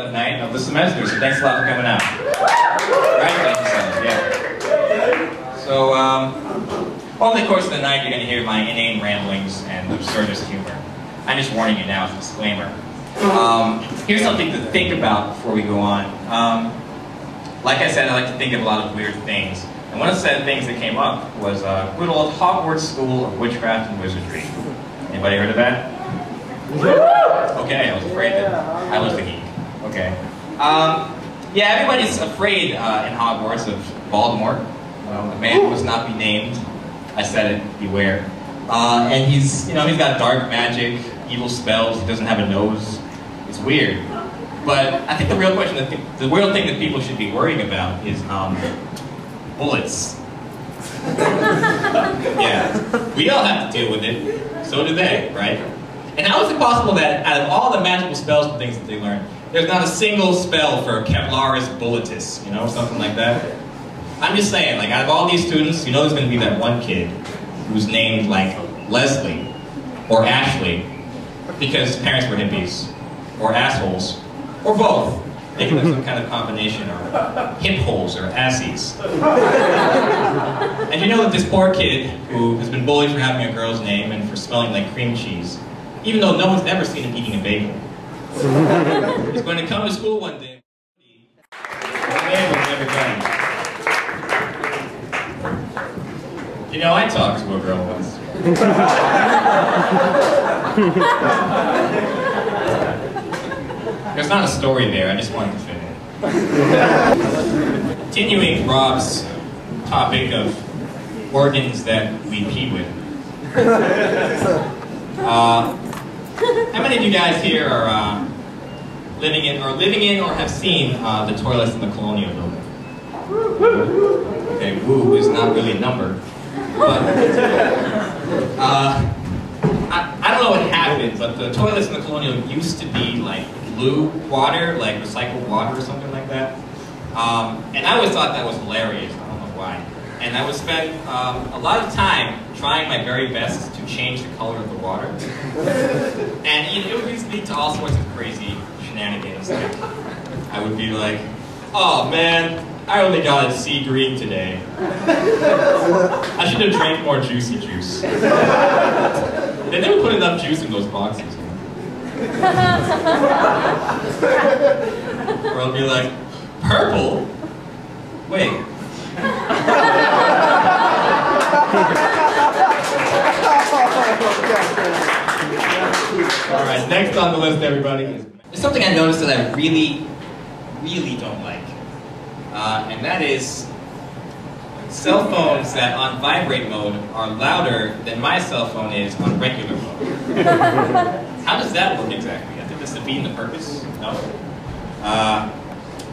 night of the semester, so thanks a lot for coming out. Right? Yeah. So, over the course of the night, you're going to hear my inane ramblings and absurdist humor. I'm just warning you now as a disclaimer. Here's something to think about before we go on. Like I said, I like to think of a lot of weird things. And one of the things that came up was good old Hogwarts School of Witchcraft and Wizardry. Anybody heard of that? Okay, I was afraid that I was the geek. Okay. Yeah, everybody's afraid in Hogwarts of Voldemort. A man who must not be named. I said it, beware. And he's got dark magic, evil spells, he doesn't have a nose. It's weird. But I think the real question, the real thing that people should be worrying about is bullets. Yeah, we all have to deal with it. So do they, right? And how is it possible that out of all the magical spells and things that they learn, there's not a single spell for Kevlaris bulletus, something like that? I'm just saying, like, out of all these students, there's going to be that one kid who's named, like, Leslie, or Ashley, because his parents were hippies, or assholes, or both. They could have some kind of combination, or hip holes, or assies. And you know that this poor kid, who has been bullied for having a girl's name and for smelling like cream cheese, even though no one's ever seen him eating a bagel, he's going to come to school one day. I talked to a girl once. There's not a story there, I just wanted to fit in. Continuing Rob's topic of organs that we pee with. How many of you guys here are living in or have seen the toilets in the Colonial Building? Okay, woo is not really a number. But, I don't know what happened, but the toilets in the Colonial used to be like blue water, like recycled water or something like that. And I always thought that was hilarious, I don't know why. And I would spend a lot of time trying my very best to change the color of the water. And it would lead to all sorts of crazy shenanigans. Like, I would be like, oh man, I only got a sea green today. I should have drank more juicy juice. They never put enough juice in those boxes. Or I'll be like, purple? Wait. Alright, next on the list, everybody, is there's something I noticed that I really, really don't like. And that is cell phones that on vibrate mode are louder than my cell phone is on regular mode. How does that work exactly? I think that's defeating the purpose. No?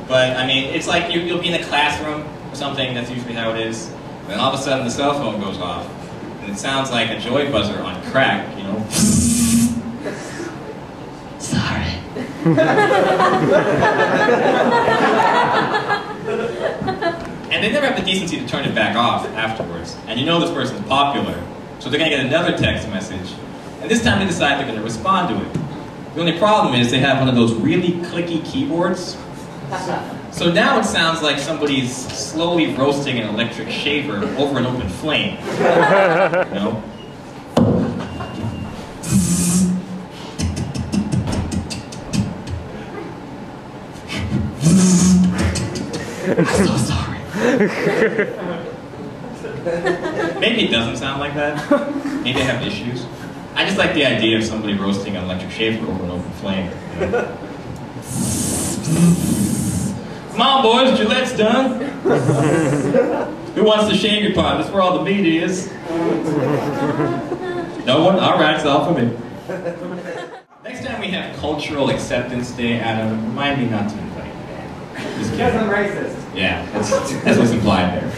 But I mean, it's like you'll be in a classroom or something, that's usually how it is. Then all of a sudden the cell phone goes off. And it sounds like a joy buzzer on crack, Sorry. And they never have the decency to turn it back off afterwards. And this person's popular, so they're going to get another text message. And this time they decide they're going to respond to it. The only problem is they have one of those really clicky keyboards. So now it sounds like somebody's slowly roasting an electric shaver over an open flame. I'm so sorry. Maybe it doesn't sound like that. Maybe I have issues. I just like the idea of somebody roasting an electric shaver over an open flame. Come on, boys, Gillette's done. Who wants to shave your pot? That's where all the meat is. No one? All right, it's all for me. Next time we have Cultural Acceptance Day, Adam, remind me not to invite you. Because I'm racist. Yeah, that's what's implied there.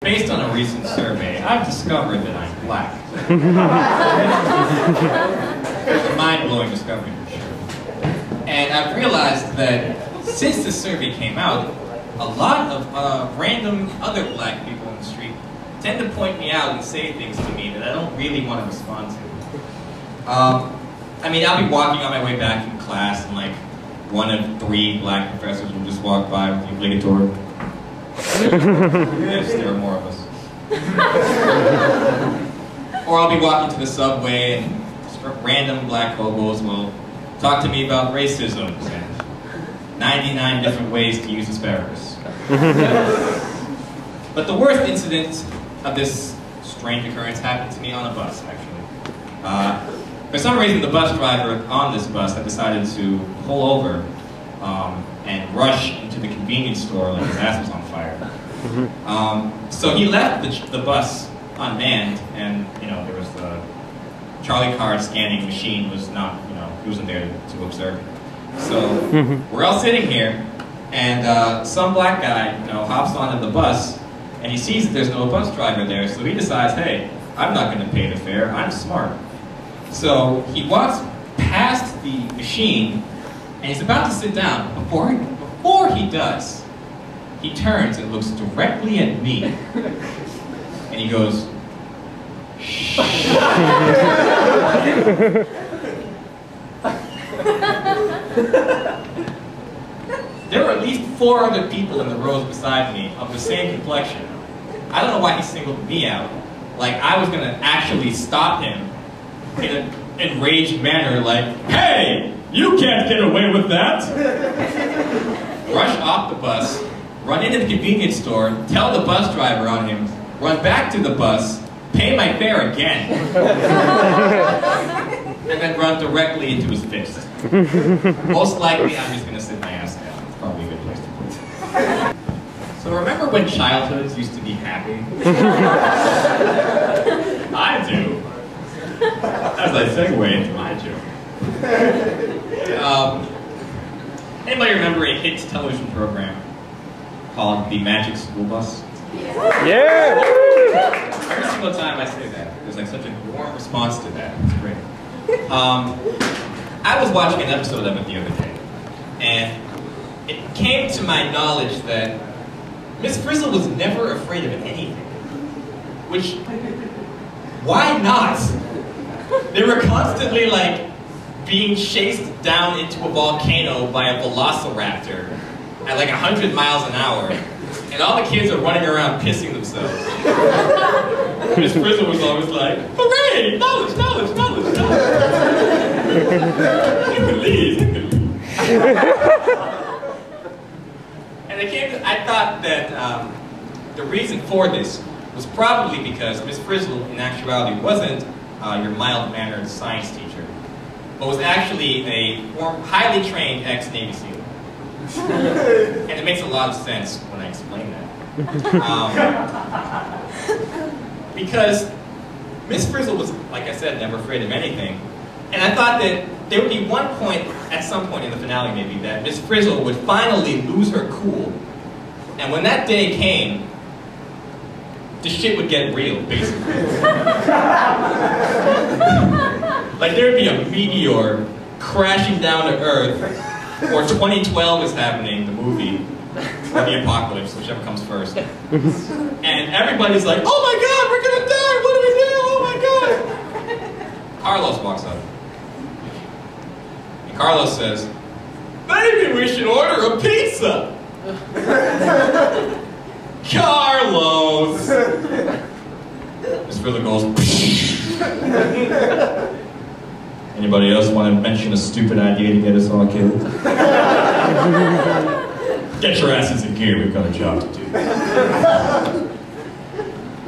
Based on a recent survey, I've discovered that I'm black. It's a mind-blowing discovery, for sure. And I've realized that since the survey came out, a lot of random other black people in the street tend to point me out and say things to me that I don't really want to respond to. I mean, I'll be walking on my way back from class and like, one of 3 black professors will just walk by with the obligatory. Yes, there are more of us. Or I'll be walking to the subway and random black hobos will talk to me about racism and 99 different ways to use asparagus. But the worst incident of this strange occurrence happened to me on a bus, actually. For some reason, the bus driver on this bus had decided to pull over and rush into the convenience store like his ass was on fire. So he left the bus unmanned, and there was the Charlie card scanning machine was not, he wasn't there to observe it. So we're all sitting here, and some black guy, hops onto the bus, and he sees that there's no bus driver there, so he decides, hey, I'm not going to pay the fare, I'm smart. So he walks past the machine, and he's about to sit down. Before he does, he turns and looks directly at me, and he goes, shh. There were at least 4 other people in the rows beside me of the same complexion. I don't know why he singled me out. Like I was gonna actually stop him in an enraged manner, like, hey, you can't get away with that! Rush off the bus, run into the convenience store, tell the bus driver on him, run back to the bus, pay my fare again, and then run directly into his fist. Most likely, I'm just gonna sit my ass down. It's probably a good place to put it. So remember when childhoods used to be happy? I do. As I segue into my joke. Anybody remember a hit television program called The Magic School Bus? Yeah! Every single time I say that, there's like such a warm response to that. It's great. I was watching an episode of it the other day, and it came to my knowledge that Miss Frizzle was never afraid of anything. Which, why not? They were constantly like being chased down into a volcano by a velociraptor at like 100 miles an hour, and all the kids are running around pissing themselves. Miss Frizzle was always like, hooray! Knowledge, knowledge, knowledge, knowledge! You can leave, you can leave. And I thought that the reason for this was probably because Miss Frizzle, in actuality, wasn't your mild-mannered science teacher, but was actually a highly trained ex-Navy SEAL. And it makes a lot of sense when I explain that. Because Miss Frizzle was, like I said, never afraid of anything. And I thought that there would be one point, at some point in the finale maybe, that Miss Frizzle would finally lose her cool. And when that day came, the shit would get real, basically. Like there would be a meteor crashing down to Earth, or 2012 is happening, the movie, or the apocalypse, whichever comes first. And everybody's like, oh my god, we're gonna die, what do we do, oh my god. Carlos walks up. And Carlos says, maybe we should order a pizza. Carlos! Miss Frizzle goes, anybody else want to mention a stupid idea to get us all killed? Get your asses in gear, we've got a job to do.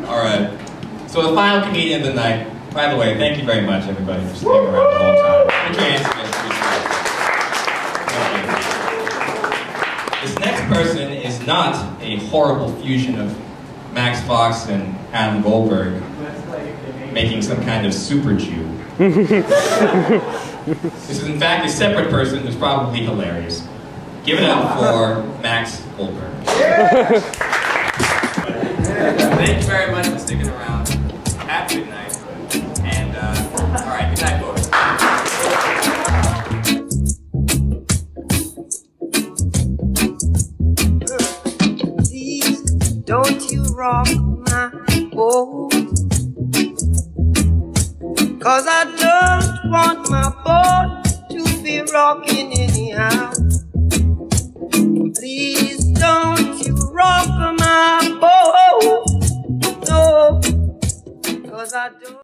Alright, so the final comedian of the night. By the way, thank you very much everybody for sticking around the whole time. Put your hands together. This next person is not a horrible fusion of Max Fox and Adam Goldberg making some kind of super Jew. This is in fact a separate person who's probably hilarious. Give it up for Max Goldberg. Thank you very much for sticking around. Have a good night. And, alright, good night, folks. Please, don't you rock my boat, 'cause I don't want my boat to be rocking anyhow. Please don't you rock my boat. No, 'cause I don't.